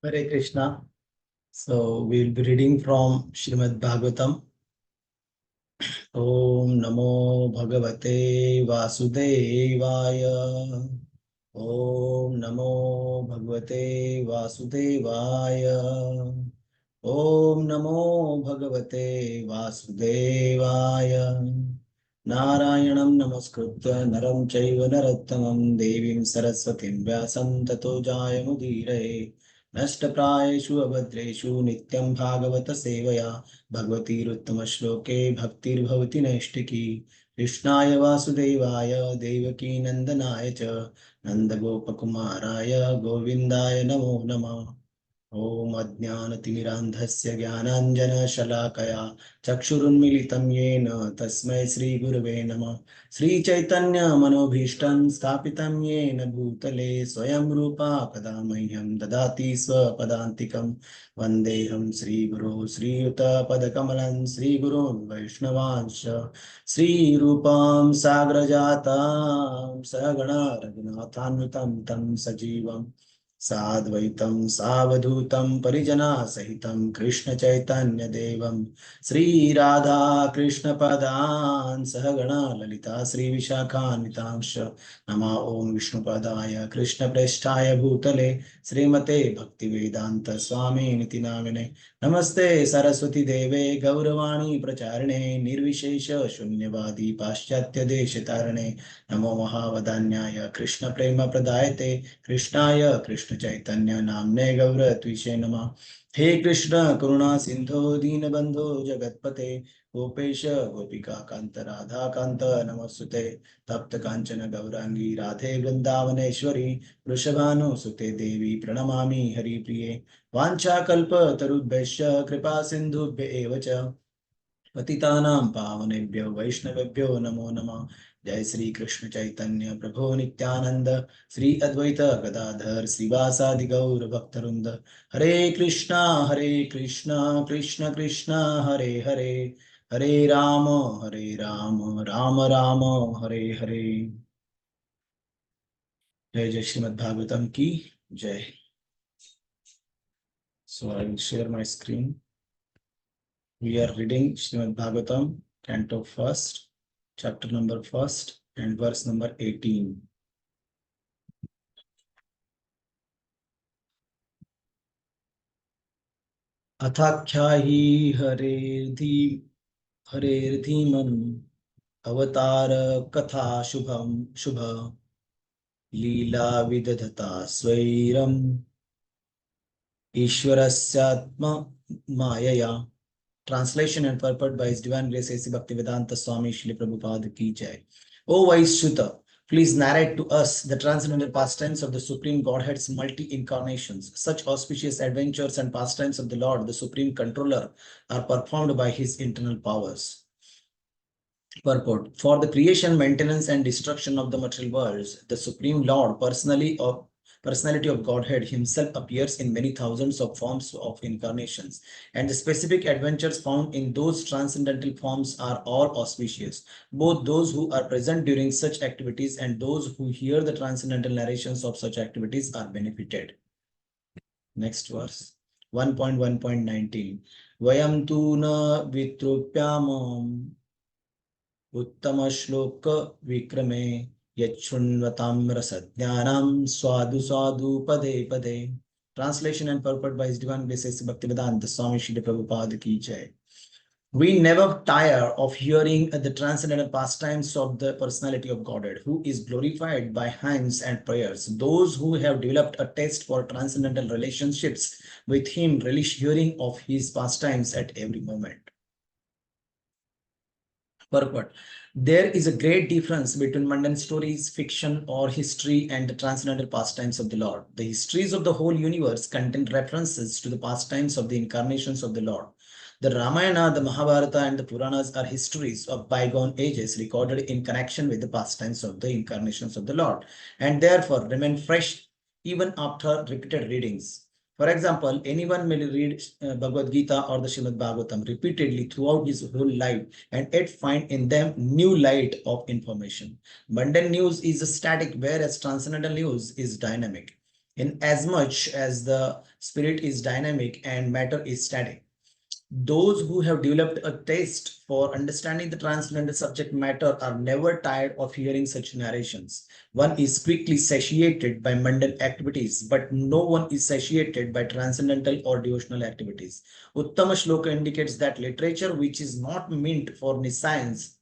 Hare Krishna. So we'll be reading from Shrimad Bhagavatam. Om Namo Bhagavate Vasudevaya. Om Namo Bhagavate Vasudevaya. Om Namo Bhagavate Vasudevaya. Narayanam Namaskritya Naram Chaiva Narottamam Devim Saraswatim Vyasam Tato Jayamudire. नष्टप्रायेषु अभद्रेषु नित्यं भागवत सेवया भगवतीरुत्तमश्लोके भक्तिर्भवति नैष्टिकी कृष्णाय वासुदेवाय देवकी नन्दनाय च नन्दगोपकुमाराय गोविन्दाय नमो नमः। ॐ अज्ञानतिमिरान्धस्य ज्ञानाञ्जनशलाकया चक्षुरुन्मीलितं येन तस्मै श्रीगुरवे नमः। श्रीचैतन्यमनोभीष्टं स्थापितं येन भूतले स्वयं रूपा कदा मह्यं ददाति स्वपदान्तिकं वन्देऽहं श्रीगुरो श्रीयुतपदकमलं श्रीगुरोन् वैष्णवांश्च श्रीरूपां साग्रजातां सगणा रघुनाथान्वितं तं सजीवम् साद्वैतं सावधूतं परिजना सहितं कृष्ण चैतन्य देवं श्री राधा कृष्ण पदान् सहगणा ललिता श्री विशाखान्वितांश नमः। ओम विष्णुपदाय कृष्ण प्रेष्ठाय भूतले श्रीमते भक्तिवेदांत स्वामी निति नामिने नमस्ते सरस्वती देवे गौरवाणी प्रचारिणे निर्विशेष शून्यवादी पाश्चात्य देश तारणे नमो महावदान्याय कृष्ण प्रेम प्रदायते कृष्णाय कृष्ण चैतन्य नामने गौरत्विषे नमः। हे कृष्ण करुणा सिंधो दीनबंधो जगतपते गोपेश गोपिका कांत राधा कांत नमस्ते तप्त कांचन गौरांगी राधे वृंदावनेश्वरी वृषभानुसुते देवी प्रणमामि हरिप्रिये वाञ्छाकल्प तरुभ्यश्च कृपा सिन्धुभ्य एव च पतितानां पावनेभ्यो वैष्णवेभ्यो नमो नमः। जय श्री कृष्ण चैतन्य प्रभु नित्यानंद श्री अद्वैत गदाधर श्रीवासादि गौर भक्तवृंद हरे कृष्णा कृष्ण कृष्ण हरे हरे हरे राम राम राम हरे हरे। जय जय श्रीमद् भागवतम की जय। So I will share my screen. We are reading Shrimad Bhagavatam, Canto 1st, chapter number 1st, and verse number 18. अथाख्यायी हरेर्धीमन् अवतार कथा शुभ लीला विदधता स्वैरम् ईश्वरस्यात्म मायया। Translation and purport by His Divine Grace A.C. Bhaktivedanta Swami Shri Prabhupada Ki Jai. O Vaishuta, please narrate to us the transcendental pastimes of the Supreme Godhead's multi-incarnations. Such auspicious adventures and pastimes of the Lord, the Supreme Controller, are performed by His internal powers. Purport. For the creation, maintenance, and destruction of the material worlds, the Supreme Lord, personality of Godhead himself appears in many thousands of forms of incarnations, and the specific adventures found in those transcendental forms are all auspicious. Both those who are present during such activities and those who hear the transcendental narrations of such activities are benefited. Next verse. 1.1.19. Vayam tu na vitrupyamam उत्तम श्लोक विक्रमे यच्छृण्वतां रसज्ञानं स्वादु स्वादु पदे पदे। Translation and purport by His Divine Grace A.C. Bhaktivedanta Swami Shri Prabhupada Ki Jai. We never tire of hearing the transcendental pastimes of the personality of Godhead, who is glorified by hymns and prayers. Those who have developed a taste for transcendental relationships with Him relish hearing of His pastimes at every moment. Purport. There is a great difference between mundane stories, fiction, or history and the transcendental pastimes of the Lord. The histories of the whole universe contain references to the pastimes of the incarnations of the Lord. The Ramayana, the Mahabharata, and the Puranas are histories of bygone ages recorded in connection with the pastimes of the incarnations of the Lord, and therefore remain fresh even after repeated readings. For example, anyone may read Bhagavad Gita or the Shrimad Bhagavatam repeatedly throughout his whole life and yet find in them new light of information. Mundane news is static, whereas transcendental news is dynamic. in as much as the spirit is dynamic and matter is static. Those who have developed a taste for understanding the transcendental subject matter are never tired of hearing such narrations. One is quickly satiated by mundane activities, but no one is satiated by transcendental or devotional activities. Uttama Shloka indicates that literature which is not meant for science,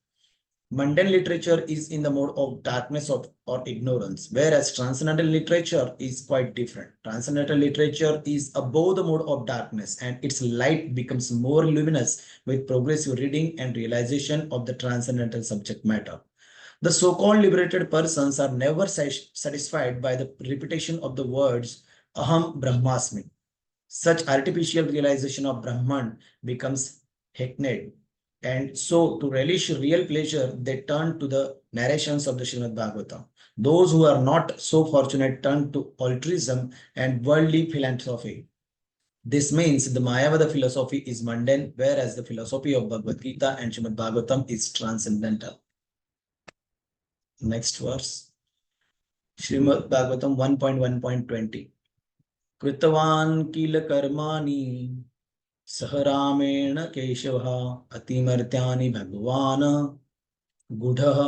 mundane literature is in the mode of darkness or ignorance, whereas transcendental literature is quite different. Transcendental literature is above the mode of darkness, and its light becomes more luminous with progressive reading and realization of the transcendental subject matter. The so-called liberated persons are never satisfied by the repetition of the words Aham Brahmasmi. Such artificial realization of Brahman becomes hackneyed. And so, to relish real pleasure, they turn to the narrations of the Shrimad Bhagavatam. Those who are not so fortunate turn to altruism and worldly philanthropy. This means the Mayavada philosophy is mundane, whereas the philosophy of Bhagavad Gita and Shrimad Bhagavatam is transcendental. Next verse. Shrimad Bhagavatam 1.1.20. Kritavan kila karmani सह रामेण केशवः अतिमर्त्यानि भगवान् गूढ़ः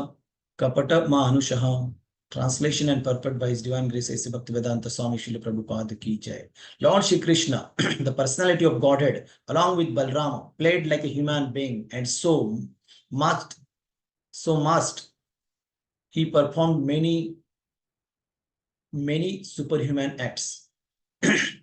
कपट मानुषः. Translation and purport by His Divine Grace A.C. Bhaktivedanta Swami Srila Prabhupada ki jai. Lord Shri Krishna, the personality of Godhead, along with Balrama, played like a human being, and must he performed many superhuman acts.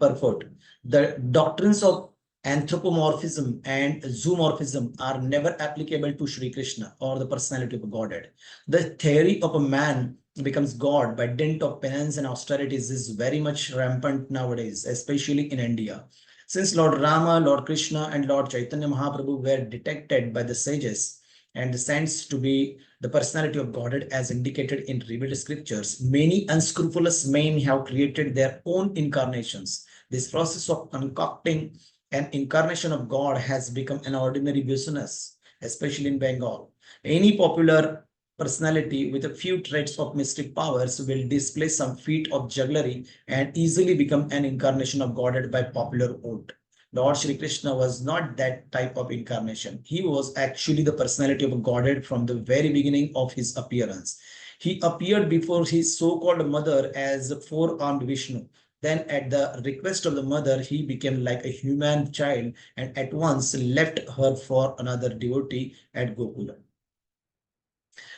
Purport: the doctrines of anthropomorphism and zoomorphism are never applicable to Shri Krishna or the personality of Godhead. The theory of a man becomes God by dint of penance and austerities is very much rampant nowadays, especially in India. Since Lord Rama, Lord Krishna, and Lord Chaitanya Mahaprabhu were detected by the sages and the saints to be the personality of Godhead as indicated in revealed scriptures, many unscrupulous men have created their own incarnations. This process of concocting an incarnation of God has become an ordinary business, especially in Bengal. Any popular personality with a few traits of mystic powers will display some feat of jugglery and easily become an incarnation of Godhead by popular vote. Lord Shri Krishna was not that type of incarnation. He was actually the personality of Godhead from the very beginning of his appearance. He appeared before his so-called mother as a four-armed Vishnu. Then at the request of the mother, he became like a human child and at once left her for another devotee at Gokula,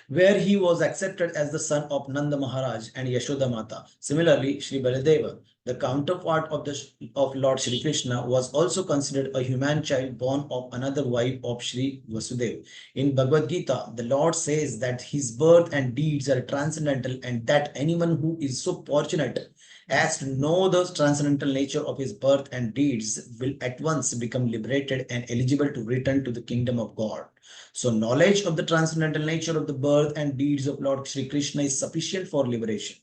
where he was accepted as the son of Nanda Maharaj and Yashoda Mata. Similarly, Shri Baladeva, the counterpart of Lord Shri Krishna, was also considered a human child born of another wife of Shri Vasudev. In Bhagavad Gita, the Lord says that his birth and deeds are transcendental and that anyone who is so fortunate as to know the transcendental nature of his birth and deeds will at once become liberated and eligible to return to the kingdom of God. So knowledge of the transcendental nature of the birth and deeds of Lord Shri Krishna is sufficient for liberation.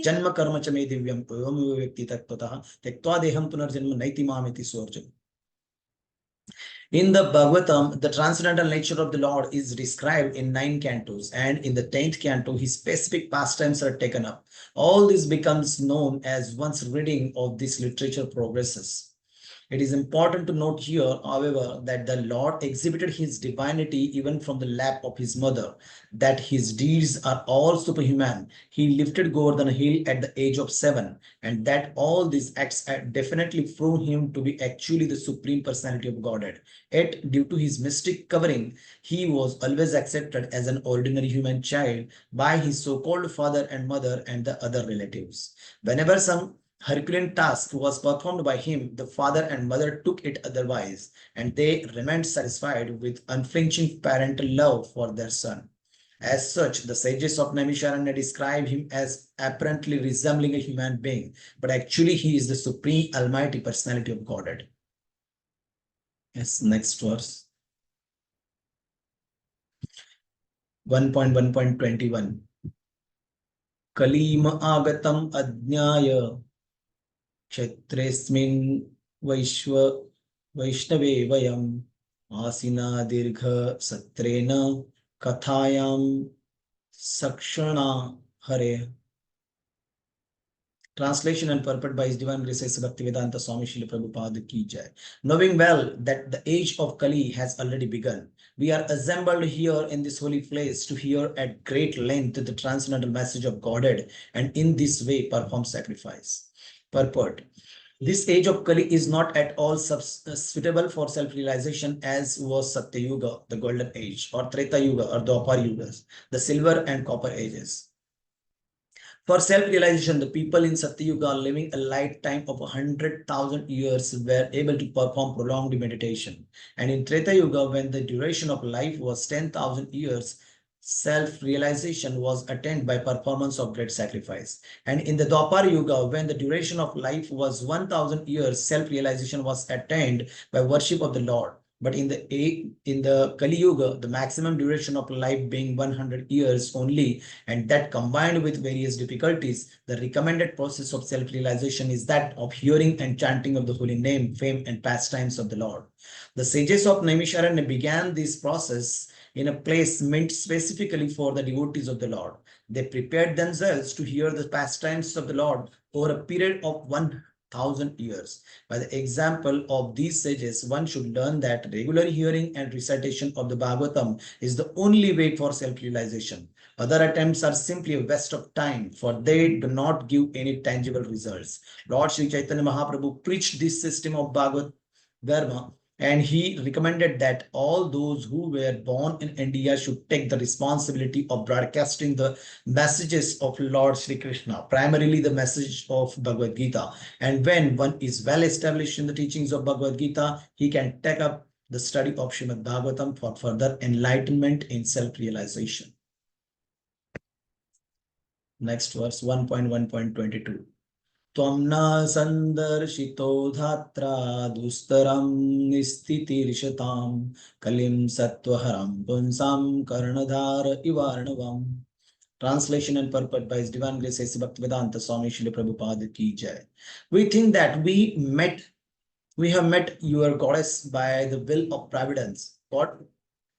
Janma karma cha me divyam evam vyakti tattvataha tyaktva deham punarjanma naiti mamiti swarjam. In the Bhagavatam, the transcendental nature of the Lord is described in 9 cantos, and in the 10th canto, his specific pastimes are taken up. All this becomes known as one's reading of this literature progresses. It is important to note here, however, that the Lord exhibited his divinity even from the lap of his mother, that his deeds are all superhuman. He lifted Govardhana hill at the age of 7, and that all these acts definitely prove him to be actually the supreme personality of Godhead. Yet, due to his mystic covering, he was always accepted as an ordinary human child by his so-called father and mother and the other relatives. Whenever some Herculean task was performed by him, the father and mother took it otherwise, and they remained satisfied with unflinching parental love for their son. As such, the sages of Naimisharanya describe him as apparently resembling a human being, but actually he is the supreme almighty personality of Godhead. Yes, next verse. 1.1.21. Kalima agatam adnyaya Kshetresmin Vaishnave Vayam Asina Dirgha Satrena Kathayam Sakshana Hare. Translation and purport by His Divine Grace A.C. Bhaktivedanta Swami Srila Prabhupada ki jai. Knowing well that the age of Kali has already begun, we are assembled here in this holy place to hear at great length the transcendental message of Godhead and in this way perform sacrifice. Purport. This age of Kali is not at all suitable for self-realization as was Satya Yuga, the golden age, or Treta Yuga or Dwapar Yugas, the silver and copper ages. For self-realization, the people in Satya Yuga living a lifetime of 100,000 years were able to perform prolonged meditation. And in Treta Yuga, when the duration of life was 10,000 years, self-realization was attained by performance of great sacrifice. And in the Dwapar Yuga, when the duration of life was 1,000 years, self-realization was attained by worship of the Lord. But in the Kali Yuga, the maximum duration of life being 100 years only, and that combined with various difficulties, the recommended process of self-realization is that of hearing and chanting of the holy name, fame, and pastimes of the Lord. The sages of Naimisharanya began this process in a place meant specifically for the devotees of the Lord. They prepared themselves to hear the pastimes of the Lord over a period of 1,000 years. By the example of these sages, one should learn that regular hearing and recitation of the Bhagavatam is the only way for self-realization. Other attempts are simply a waste of time, for they do not give any tangible results. Lord Sri Chaitanya Mahaprabhu preached this system of Bhagavad Dharma, and he recommended that all those who were born in India should take the responsibility of broadcasting the messages of Lord Shri Krishna, primarily the message of Bhagavad Gita. And when one is well established in the teachings of Bhagavad Gita, he can take up the study of Shrimad Bhagavatam for further enlightenment in self-realization. Next verse 1.1.22. Twamna sandarshito dhatra dustaram nistitirishatam kalim sattvaharam punsam karnadhara ivarnavam. Translation and purport by His Divine Grace A.C. Bhaktivedanta Swami Srila Prabhupada ki jai. We think that we have met your goddess by the will of providence. What?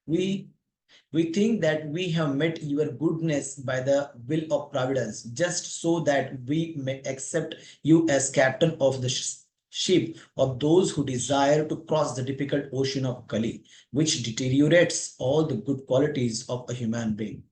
We think that we have met your goodness by the will of providence, just so that we may accept you as captain of the ship of those who desire to cross the difficult ocean of Kali, which deteriorates all the good qualities of a human being.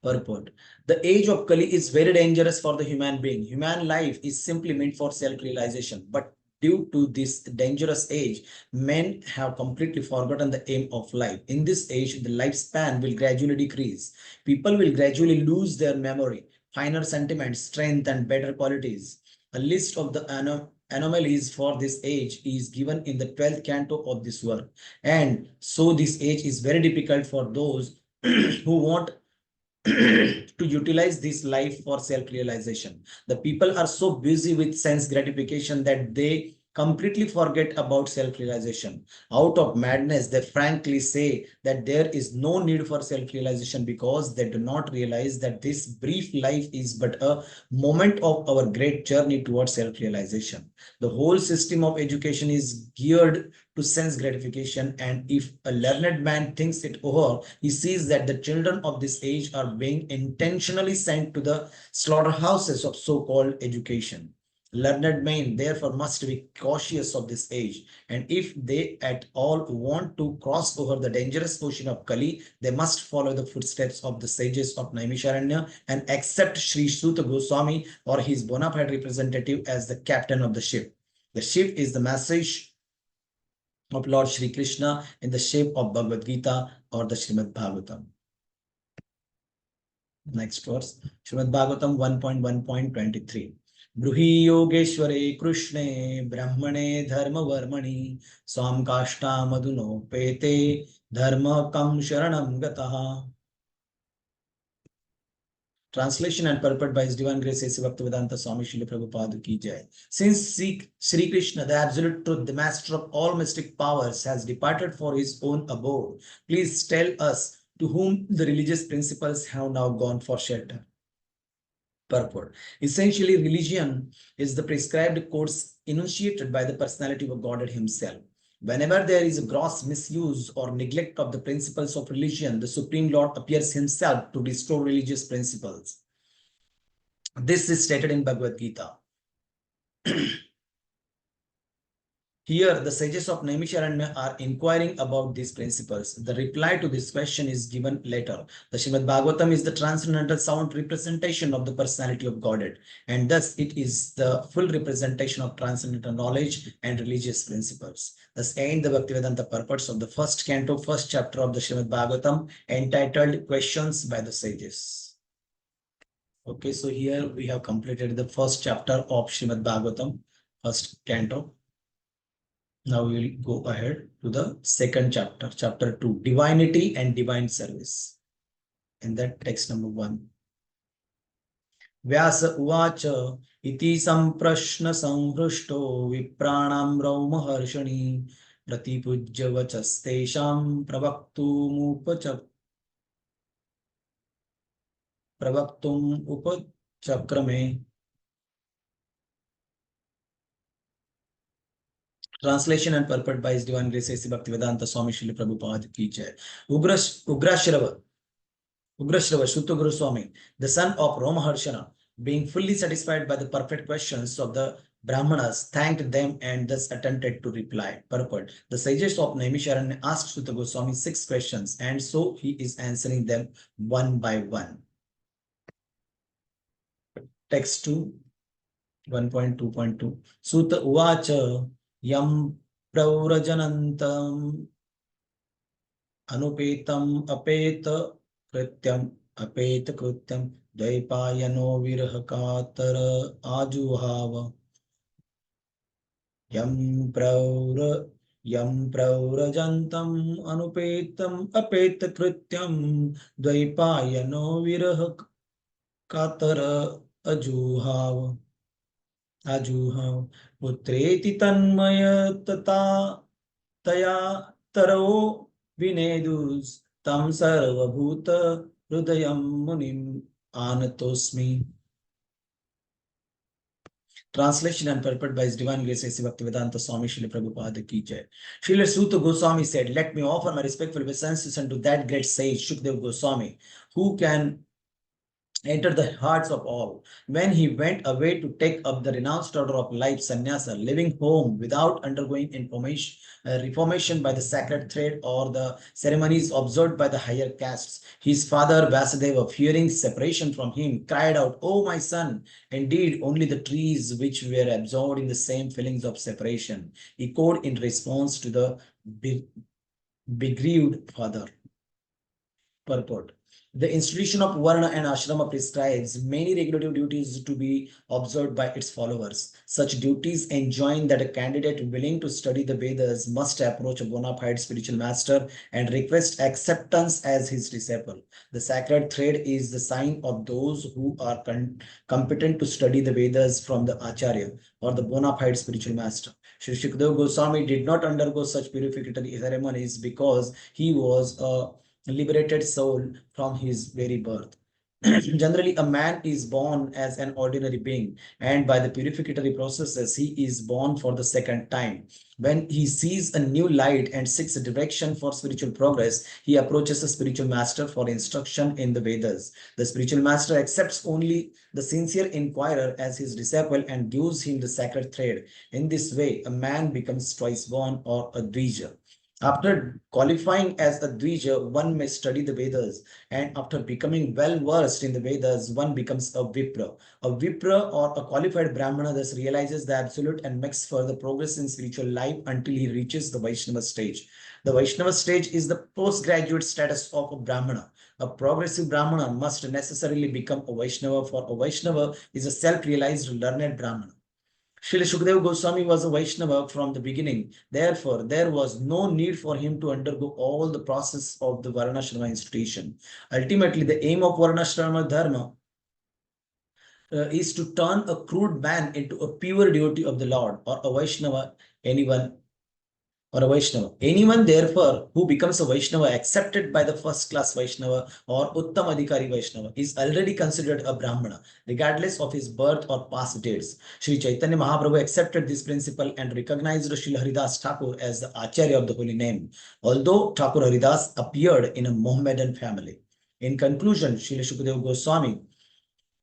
Purport. The age of Kali is very dangerous for the human being. Human life is simply meant for self-realization, but due to this dangerous age, men have completely forgotten the aim of life. In this age, the lifespan will gradually decrease. People will gradually lose their memory, finer sentiments, strength, and better qualities. A list of the anomalies for this age is given in the 12th canto of this work. And so this age is very difficult for those who want to utilize this life for self-realization. The people are so busy with sense gratification that they completely forget about self-realization. Out of madness, they frankly say that there is no need for self-realization because they do not realize that this brief life is but a moment of our great journey towards self-realization. The whole system of education is geared to sense gratification, and if a learned man thinks it over, he sees that the children of this age are being intentionally sent to the slaughterhouses of so-called education. Learned men therefore must be cautious of this age, and if they at all want to cross over the dangerous ocean of Kali, they must follow the footsteps of the sages of Naimisharanya and accept Sri Suta Goswami or his bona fide representative as the captain of the ship. The ship is the message of Lord Shri Krishna in the shape of Bhagavad Gita or the Shrimad Bhagavatam. Next verse, Shrimad Bhagavatam 1.1.23. Bruhi Yogeshware Krishne Brahmane Dharma Varmani Swam Kashta Maduno Pete Dharma Kam Sharanam Gataha. Translation and purport by His Divine Grace A.C. Bhaktivedanta Swami Srila Prabhupada ki jai. Since Sri Krishna, the absolute truth, the master of all mystic powers, has departed for his own abode, please tell us to whom the religious principles have now gone for shelter. Purport. Essentially, religion is the prescribed course enunciated by the personality of Godhead himself. Whenever there is a gross misuse or neglect of the principles of religion, the Supreme Lord appears himself to restore religious principles. This is stated in Bhagavad Gita. Here, the sages of Naimisharanya are inquiring about these principles. The reply to this question is given later. The Shrimad Bhagavatam is the transcendental sound representation of the personality of Godhead, and thus it is the full representation of transcendental knowledge and religious principles. Thus end the Bhaktivedanta purports of the first canto, first chapter of the Shrimad Bhagavatam, entitled Questions by the Sages. Okay, so here we have completed the first chapter of Shrimad Bhagavatam, first canto. Now we will go ahead to the second chapter, chapter 2, Divinity and Divine Service. And that text number 1. Vyasa uvacha iti samprashna sanghrushto viprāṇam raumaharshani pratipujya vachastesham pravaktum upachakrame. Translation and purport by His Divine Grace A.C. Bhaktivedanta Swami Srila Prabhupada Ki Jai. Ugrashrava Sutta Guru Swami, the son of Romaharshana, being fully satisfied by the perfect questions of the Brahmanas, thanked them and thus attempted to reply. Purport. The sages of Naimisharanya asked Sutta Goswami 6 questions, and so he is answering them one by one. Text 2, 1.2.2. Sutta Uvacha Yam Praurajanantam Anupetam Apeta Krityam Dvaipayano Virahakatara Ajuhava Yam Praurajantam Anupetam Apeta Krityam Dvaipayano Virahakatara Ajuhava Putreti tanmaya tata taya taro vinedus tam sarvabhuta hrudayam munim anatosmi. Translation and purport by His Divine Grace A.C. Bhaktivedanta Swami Srila Prabhupada Ki Jai. Srila Sutta Goswami said, "Let me offer my respectful obeisances unto that great sage Shukdev Goswami, who can enter the hearts of all. When he went away to take up the renounced order of life, sannyasa, living home without undergoing reformation by the sacred thread or the ceremonies observed by the higher castes, his father Vasudeva, fearing separation from him, cried out, 'Oh my son, indeed only the trees which were absorbed in the same feelings of separation echoed in response to the begrieved father.' Purport. The institution of Varna and Ashrama prescribes many regulative duties to be observed by its followers. Such duties enjoin that a candidate willing to study the Vedas must approach a bona fide spiritual master and request acceptance as his disciple. The sacred thread is the sign of those who are competent to study the Vedas from the Acharya or the bona fide spiritual master. Shri Shukdev Goswami did not undergo such purificatory ceremonies because he was a liberated soul from his very birth. Generally, a man is born as an ordinary being, and by the purificatory processes, he is born for the second time. When he sees a new light and seeks a direction for spiritual progress, he approaches a spiritual master for instruction in the Vedas. The spiritual master accepts only the sincere inquirer as his disciple and gives him the sacred thread. In this way, a man becomes twice born or a Dvija. After qualifying as a Dvija, one may study the Vedas, and after becoming well versed in the Vedas, one becomes a Vipra. A Vipra or a qualified Brahmana thus realizes the absolute and makes further progress in spiritual life until he reaches the Vaishnava stage. The Vaishnava stage is the postgraduate status of a Brahmana. A progressive Brahmana must necessarily become a Vaishnava, for a Vaishnava is a self-realized learned Brahmana. Srila Shukdev Goswami was a Vaishnava from the beginning. Therefore, there was no need for him to undergo all the process of the Varnashrama institution. Ultimately, the aim of Varnashrama Dharma is to turn a crude man into a pure devotee of the Lord, or a Vaishnava, Anyone, therefore, who becomes a Vaishnava accepted by the first class Vaishnava or Uttam Adhikari Vaishnava is already considered a Brahmana, regardless of his birth or past dates. Sri Chaitanya Mahaprabhu accepted this principle and recognized Srila Haridas Thakur as the Acharya of the holy name, although Thakur Haridas appeared in a Mohammedan family. In conclusion, Srila Shukdev Goswami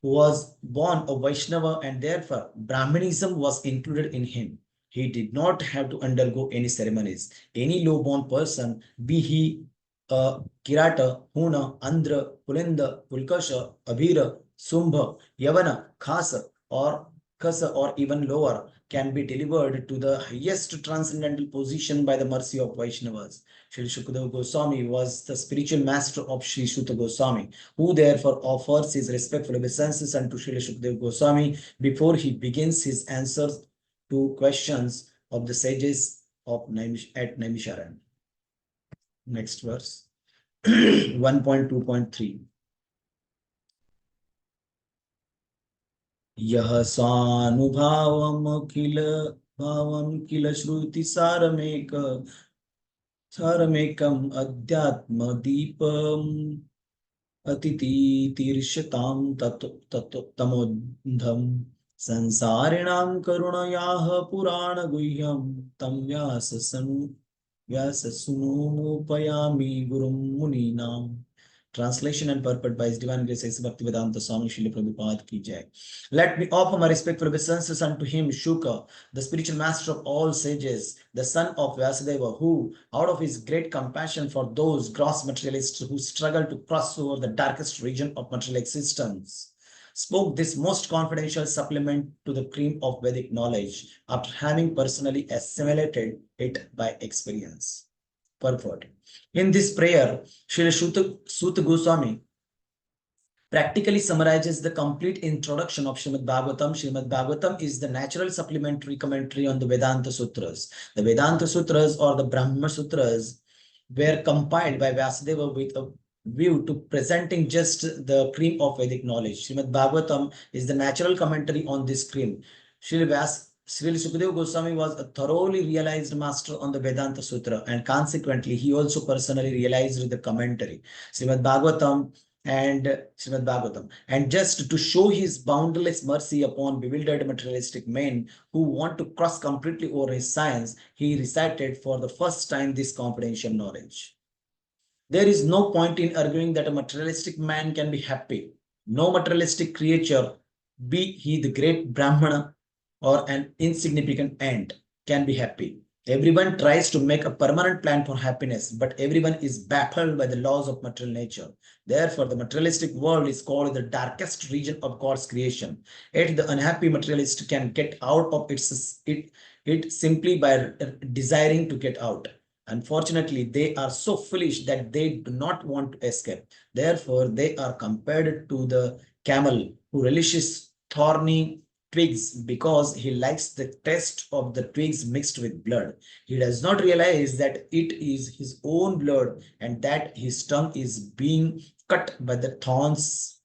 was born a Vaishnava and therefore Brahmanism was included in him. He did not have to undergo any ceremonies. Any low-born person, be he Kirata, Huna, Andhra, Pulinda, Pulkasha, Abhira, Sumbha, Yavana, Khasa, or Kasa, or even lower, can be delivered to the highest transcendental position by the mercy of Vaishnavas. Shri Shukadeva Goswami was the spiritual master of Shri Shuta Goswami, who therefore offers his respectful obeisances unto Shri Shukadeva Goswami before he begins his answers to questions of the sages of at Naimisharan. Next verse. 1.2.3. यह स्वानुभावम किल श्रुति सारमेकम अध्यात्म दीपम अतितीर्षतां तमोन्धम संसारिणां करुणयाः पुराण गुह्यं तं व्याससूनुमुपयामि गुरुं मुनीनाम्. Translation and purport by His Divine Grace A.C. Bhaktivedanta Swami Srila Prabhupada ki jai. Let me offer my respectful obeisances unto him, Shuka, the spiritual master of all sages, the son of Vyasadeva, who, out of his great compassion for those gross materialists who struggle to cross over the darkest region of material existence, spoke this most confidential supplement to the cream of Vedic knowledge after having personally assimilated it by experience. Purport. In this prayer, Shri Suta Goswami practically summarizes the complete introduction of Shrimad Bhagavatam. Shrimad Bhagavatam is the natural supplementary commentary on the Vedanta Sutras. The Vedanta Sutras or the Brahma Sutras were compiled by Vyasadeva with a view to presenting just the cream of Vedic knowledge. Shrimad Bhagavatam is the natural commentary on this cream. Sri Shukadeva Goswami was a thoroughly realized master on the Vedanta Sutra, and consequently, he also personally realized the commentary, Srimad Bhagavatam. And just to show his boundless mercy upon bewildered materialistic men who want to cross completely over his science, he recited for the first time this confidential knowledge. There is no point in arguing that a materialistic man can be happy. No materialistic creature, be he the great Brahmana or an insignificant ant, can be happy. Everyone tries to make a permanent plan for happiness, but everyone is baffled by the laws of material nature. Therefore, the materialistic world is called the darkest region of God's creation. Yet the unhappy materialist can get out of it simply by desiring to get out. Unfortunately, they are so foolish that they do not want to escape. Therefore, they are compared to the camel who relishes thorny twigs because he likes the taste of the twigs mixed with blood. He does not realize that it is his own blood and that his tongue is being cut by the thorns.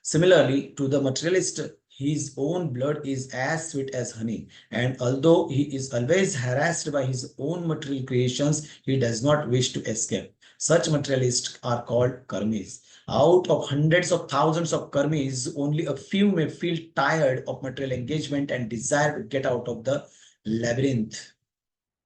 Similarly, to the materialist, his own blood is as sweet as honey, and although he is always harassed by his own material creations, he does not wish to escape. Such materialists are called karmis. Out of hundreds of thousands of karmis, only a few may feel tired of material engagement and desire to get out of the labyrinth.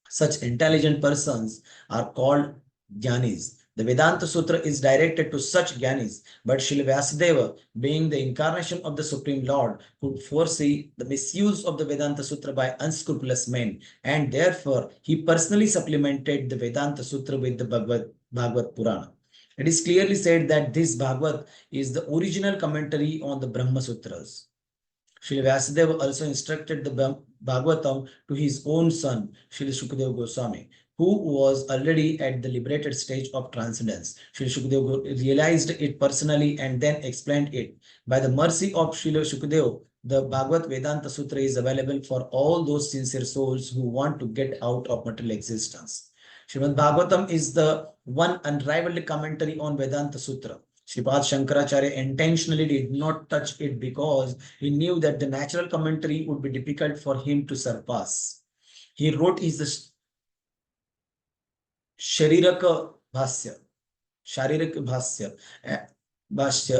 Such intelligent persons are called jnanis. The Vedanta Sutra is directed to such jnanis, but Srila Vyasadeva, being the incarnation of the Supreme Lord, could foresee the misuse of the Vedanta Sutra by unscrupulous men, and therefore he personally supplemented the Vedanta Sutra with the Bhagavad Purana. It is clearly said that this Bhagavad is the original commentary on the Brahma Sutras. Srila Vyasadeva also instructed the Bhagavatam to his own son, Srila Shukadeva Goswami, who was already at the liberated stage of transcendence. Srila Shukadeva realized it personally and then explained it. By the mercy of Srila Shukadeva, the Bhagavad Vedanta Sutra is available for all those sincere souls who want to get out of material existence. Shrimad Bhagavatam is the one unrivaled commentary on Vedanta Sutra. Sripad Shankaracharya intentionally did not touch it because he knew that the natural commentary would be difficult for him to surpass. He wrote his Shariraka Bhasya,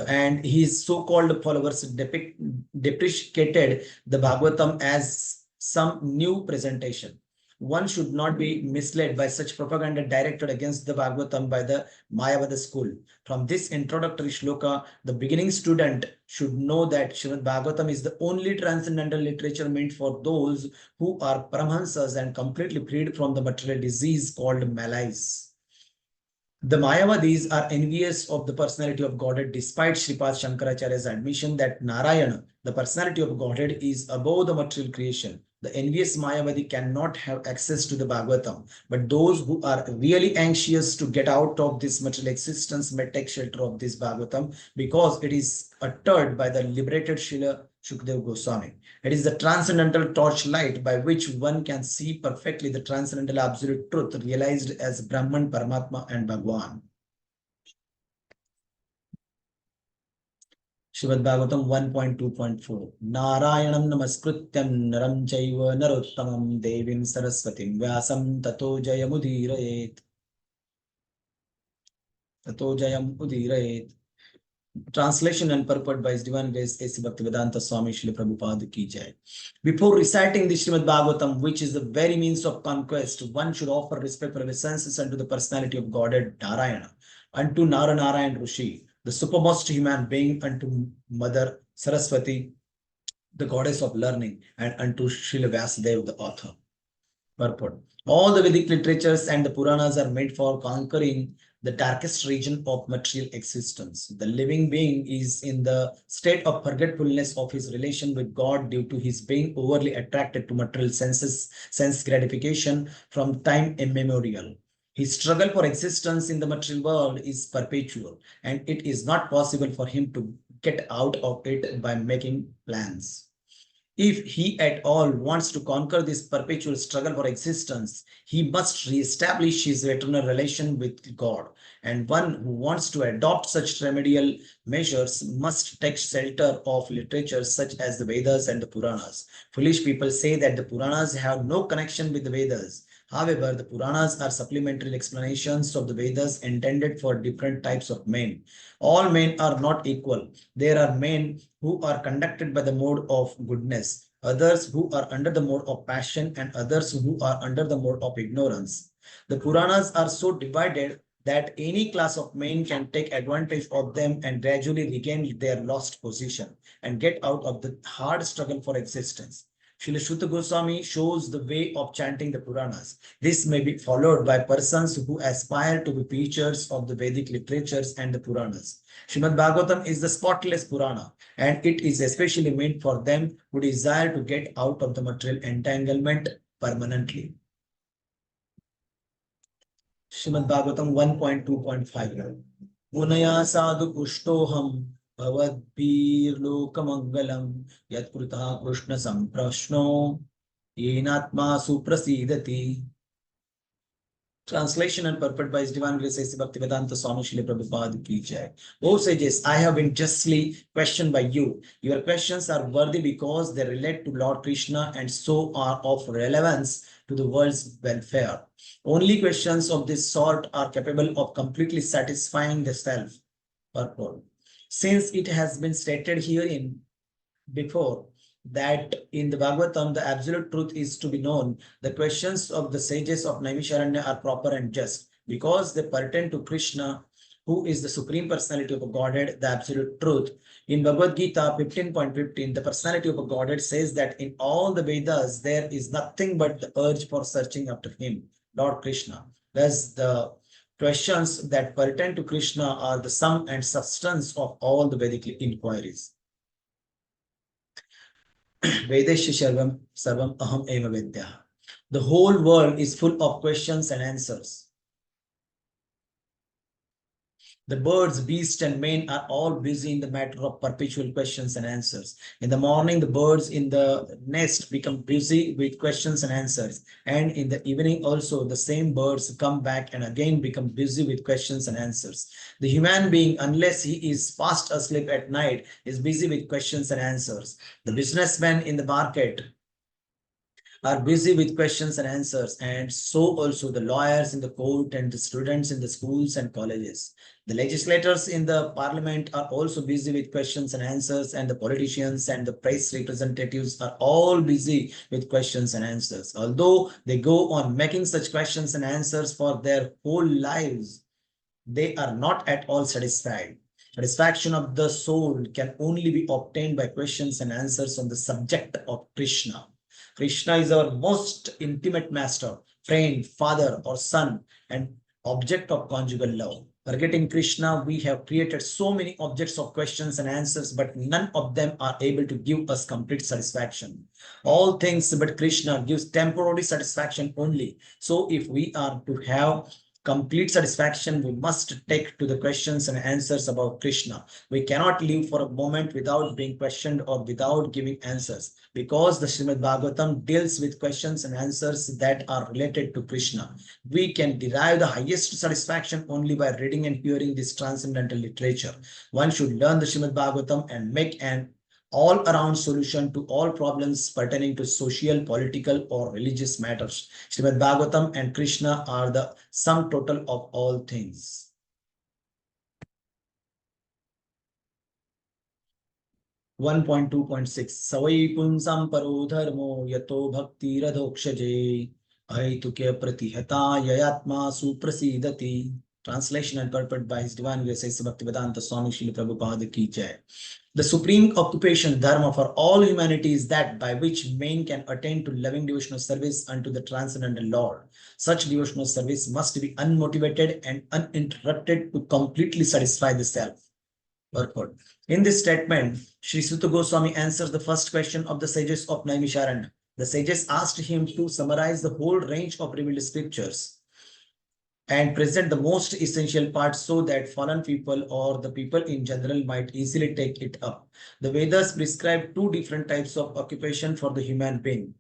and his so-called followers depreciated the Bhagavatam as some new presentation. one should not be misled by such propaganda directed against the Bhagavatam by the Mayavada school. From this introductory shloka, the beginning student should know that Shrimad Bhagavatam is the only transcendental literature meant for those who are Paramahansas and completely freed from the material disease called malaise. The Mayavadis are envious of the personality of Godhead despite Shripad Shankaracharya's admission that Narayana, the personality of Godhead, is above the material creation. The envious Mayavadi cannot have access to the Bhagavatam, but those who are really anxious to get out of this material existence may take shelter of this Bhagavatam because it is uttered by the liberated Srila Shukdev Goswami. It is the transcendental torchlight by which one can see perfectly the transcendental absolute truth realized as Brahman, Paramatma, and Bhagwan. Shrimad Bhagavatam 1.2.4 Narayanam namaskrityam naram chaiva narottamam devim saraswatim vyasam tato jayamudirayet. Tato jayamudirayet. Translation and purport by His Divine Grace A.C. Bhaktivedanta Swami Shri Prabhupada Ki Jai. Before reciting the Shrimad Bhagavatam, which is the very means of conquest, one should offer respectful obeisances unto the personality of Godhead Narayana, unto Narayana Rishi, the supermost human being, unto Mother Saraswati, the goddess of learning, and unto Srila Vyasadeva, the author. Purport. All the Vedic literatures and the Puranas are made for conquering the darkest region of material existence. The living being is in the state of forgetfulness of his relation with God due to his being overly attracted to material sense gratification from time immemorial. His struggle for existence in the material world is perpetual, and it is not possible for him to get out of it by making plans. If he at all wants to conquer this perpetual struggle for existence, he must re-establish his eternal relation with God. And one who wants to adopt such remedial measures must take shelter of literature such as the Vedas and the Puranas. Foolish people say that the Puranas have no connection with the Vedas. However, the Puranas are supplementary explanations of the Vedas intended for different types of men. All men are not equal. There are men who are conducted by the mode of goodness, others who are under the mode of passion, and others who are under the mode of ignorance. The Puranas are so divided that any class of men can take advantage of them and gradually regain their lost position and get out of the hard struggle for existence. Srila Shuddha Goswami shows the way of chanting the Puranas. This may be followed by persons who aspire to be preachers of the Vedic literatures and the Puranas. Shrimad Bhagavatam is the spotless Purana, and it is especially meant for them who desire to get out of the material entanglement permanently. Shrimad Bhagavatam 1.2.5 Munaya sadhu pushtoham Bhavadbhir lokamangalam Yatkruta Krishna samprashno Yenatma suprasidati. Translation and purport by His Divine Grace A.C. Bhaktivedanta Swami Shri Prabhupada Ki Jai. O sages, I have been justly questioned by you. Your questions are worthy because they relate to Lord Krishna and so are of relevance to the world's welfare. Only questions of this sort are capable of completely satisfying the self. Purport. Since it has been stated herein before that in the Bhagavatam the absolute truth is to be known, the questions of the sages of Naimisharanya are proper and just because they pertain to Krishna, who is the Supreme Personality of a Godhead, the absolute truth. In Bhagavad Gita 15.15, the personality of a Godhead says that in all the Vedas there is nothing but the urge for searching after him, Lord Krishna. Thus the questions that pertain to Krishna are the sum and substance of all the Vedic inquiries. Vedesha sarvam aham eva vedya. The whole world is full of questions and answers. The birds, beasts, and men are all busy in the matter of perpetual questions and answers. In the morning, the birds in the nest become busy with questions and answers. And in the evening also, the same birds come back and again become busy with questions and answers. The human being, unless he is fast asleep at night, is busy with questions and answers. The businessmen in the market are busy with questions and answers, and so also the lawyers in the court and the students in the schools and colleges. The legislators in the parliament are also busy with questions and answers, and the politicians and the press representatives are all busy with questions and answers. Although they go on making such questions and answers for their whole lives, they are not at all satisfied. Satisfaction of the soul can only be obtained by questions and answers on the subject of Krishna. Krishna is our most intimate master, friend, father, or son, and object of conjugal love. Forgetting Krishna, we have created so many objects of questions and answers, but none of them are able to give us complete satisfaction. All things but Krishna gives temporary satisfaction only. So if we are to have complete satisfaction, we must take to the questions and answers about Krishna. We cannot live for a moment without being questioned or without giving answers, because the Shrimad Bhagavatam deals with questions and answers that are related to Krishna. We can derive the highest satisfaction only by reading and hearing this transcendental literature. One should learn the Shrimad Bhagavatam and make an all-around solution to all problems pertaining to social, political, or religious matters. Shrimad Bhagavatam and Krishna are the sum total of all things. 1.2.6 Savai punsam paro dharmo yato bhakti radhokshaje aituke pratihata yayatma suprasidati. Translation and purport by His Divine Grace Bhaktivedanta Swami Srila Prabhupada ki jai. The supreme occupation, dharma, for all humanity is that by which man can attain to loving devotional service unto the transcendental Lord. Such devotional service must be unmotivated and uninterrupted to completely satisfy the self. Purport. In this statement, Sri Suta Goswami answers the first question of the sages of Naimisharanya. The sages asked him to summarize the whole range of revealed scriptures and present the most essential parts so that fallen people or the people in general might easily take it up. The Vedas prescribe two different types of occupation for the human being.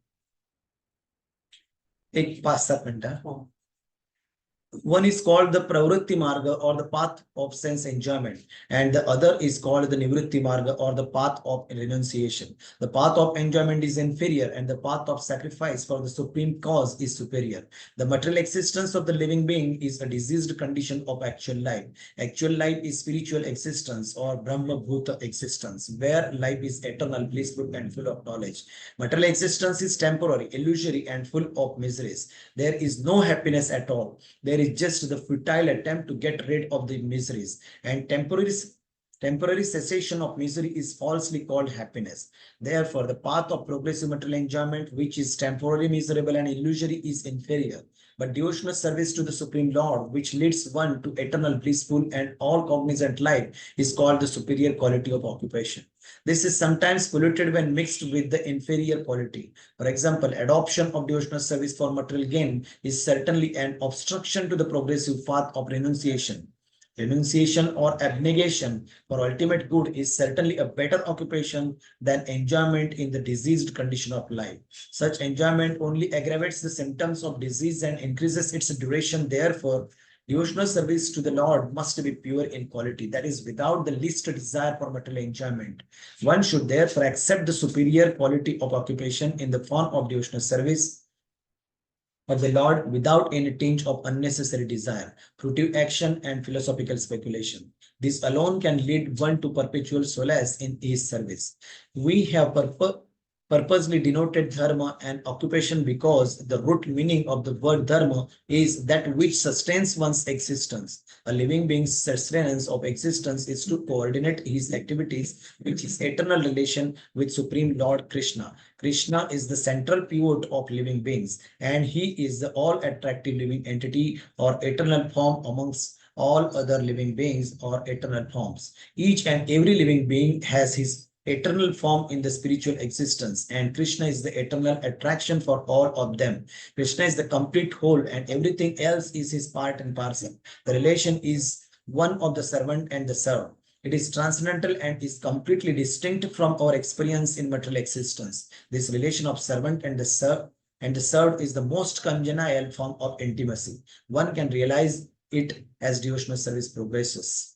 One is called the Pravritti Marga, or the path of sense enjoyment, and the other is called the Nivritti Marga, or the path of renunciation. The path of enjoyment is inferior, and the path of sacrifice for the supreme cause is superior. The material existence of the living being is a diseased condition of actual life. Actual life is spiritual existence, or Brahma Bhuta existence, where life is eternal, blissful, and full of knowledge. Material existence is temporary, illusory, and full of miseries. There is no happiness at all. There is just the futile attempt to get rid of the miseries, and temporary cessation of misery is falsely called happiness. Therefore, the path of progressive material enjoyment, which is temporarily miserable and illusory, is inferior. But devotional service to the Supreme Lord, which leads one to eternal, blissful, and all cognizant life, is called the superior quality of occupation. This is sometimes polluted when mixed with the inferior quality. For example, adoption of devotional service for material gain is certainly an obstruction to the progressive path of renunciation. Renunciation or abnegation for ultimate good is certainly a better occupation than enjoyment in the diseased condition of life. Such enjoyment only aggravates the symptoms of disease and increases its duration. Therefore, devotional service to the Lord must be pure in quality, that is, without the least desire for material enjoyment. One should therefore accept the superior quality of occupation in the form of devotional service of the Lord without any tinge of unnecessary desire, fruitive action, and philosophical speculation. This alone can lead one to perpetual solace in his service. We have purposely denoted dharma and occupation because the root meaning of the word dharma is that which sustains one's existence. A living being's sustenance of existence is to coordinate his activities with his eternal relation with Supreme Lord Krishna. Krishna is the central pivot of living beings, and he is the all-attractive living entity or eternal form amongst all other living beings or eternal forms. Each and every living being has his eternal form in the spiritual existence, and Krishna is the eternal attraction for all of them. Krishna is the complete whole, and everything else is his part and parcel. The relation is one of the servant and the served. It is transcendental and is completely distinct from our experience in material existence. This relation of servant and the served is the most congenial form of intimacy. One can realize it as devotional service progresses.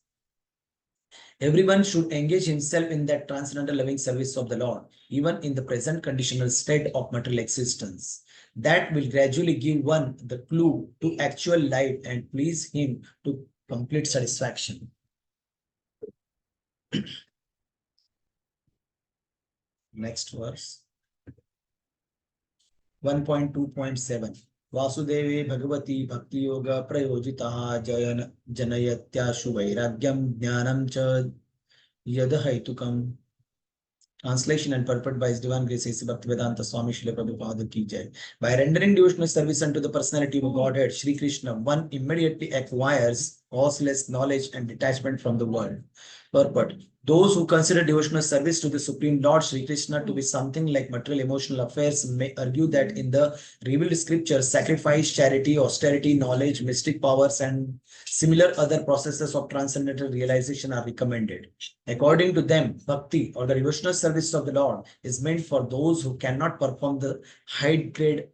Everyone should engage himself in that transcendental loving service of the Lord, even in the present conditional state of material existence. That will gradually give one the clue to actual life and please him to complete satisfaction. Next verse. 1.2.7 वासुदेवे Bhagwati भक्ति योग प्रयोजिता जनयत्याशु वैराग्यम ज्ञानम च यद हेतुकम. Translation and purport by His Divine Grace A.C. Bhaktivedanta Swami Srila Prabhupada ki jai. By rendering devotional service unto the personality of Godhead, Shri Krishna, one immediately acquires causeless knowledge and detachment from the world. Purport. Those who consider devotional service to the Supreme Lord Shri Krishna to be something like material emotional affairs may argue that in the revealed scriptures, sacrifice, charity, austerity, knowledge, mystic powers, and similar other processes of transcendental realization are recommended. According to them, bhakti or the devotional service of the Lord is meant for those who cannot perform the high-grade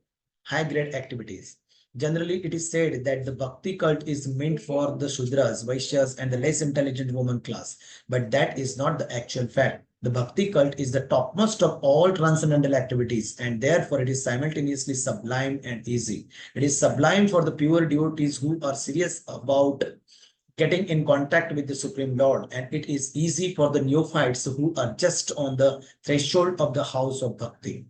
activities. Generally, it is said that the bhakti cult is meant for the Shudras, Vaishyas, and the less intelligent woman class, but that is not the actual fact. The bhakti cult is the topmost of all transcendental activities, and therefore it is simultaneously sublime and easy. It is sublime for the pure devotees who are serious about getting in contact with the Supreme Lord, and it is easy for the neophytes who are just on the threshold of the house of bhakti.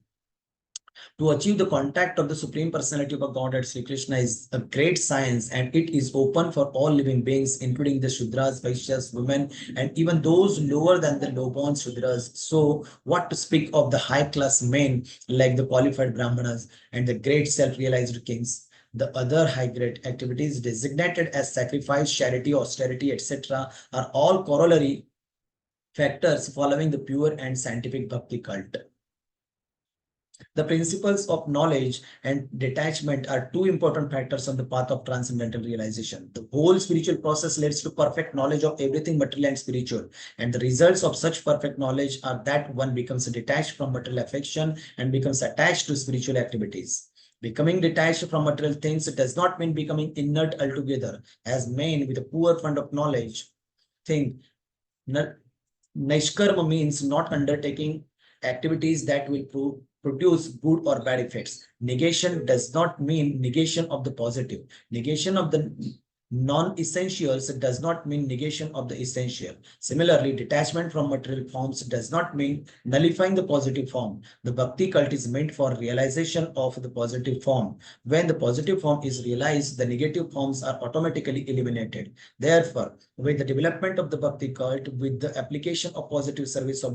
To achieve the contact of the Supreme Personality of Godhead, Sri Krishna is a great science, and it is open for all living beings, including the Shudras, Vaishyas, women, and even those lower than the low-born Shudras. So, what to speak of the high-class men like the qualified Brahmanas and the great self-realized kings? The other high-grade activities designated as sacrifice, charity, austerity, etc. are all corollary factors following the pure and scientific bhakti cult. The principles of knowledge and detachment are two important factors on the path of transcendental realization. The whole spiritual process leads to perfect knowledge of everything material and spiritual, and the results of such perfect knowledge are that one becomes detached from material affection and becomes attached to spiritual activities. Becoming detached from material things does not mean becoming inert altogether, as men with a poor fund of knowledge think. Naishkarma means not undertaking activities that will produce good or bad effects. Negation does not mean negation of the positive. Negation of the non-essentials does not mean negation of the essential. Similarly, detachment from material forms does not mean nullifying the positive form. The bhakti cult is meant for realization of the positive form. When the positive form is realized, the negative forms are automatically eliminated. Therefore, with the development of the bhakti cult, with the application of positive service to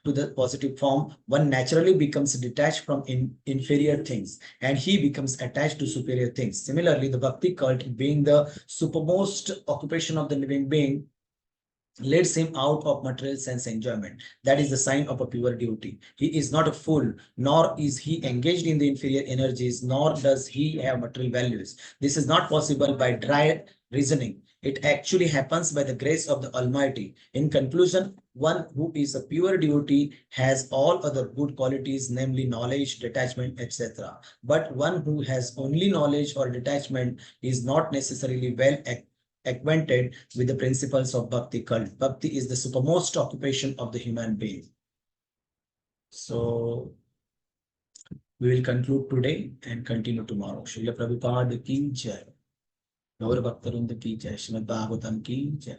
the positive form, one naturally becomes detached from inferior things, and he becomes attached to superior things. Similarly, the bhakti cult, being the supermost occupation of the living being, leads him out of material sense enjoyment. That is the sign of a pure devotee. He is not a fool, nor is he engaged in the inferior energies, nor does he have material values. This is not possible by dry reasoning. It actually happens by the grace of the Almighty. In conclusion, one who is a pure devotee has all other good qualities, namely knowledge, detachment, etc. But one who has only knowledge or detachment is not necessarily well acquainted with the principles of bhakti cult. Bhakti is the supermost occupation of the human being. So we will conclude today and continue tomorrow. Srila Prabhupada ki jai. Gaur Bhaktarunda ki jai. Shrimad Bhagavatam ki jai.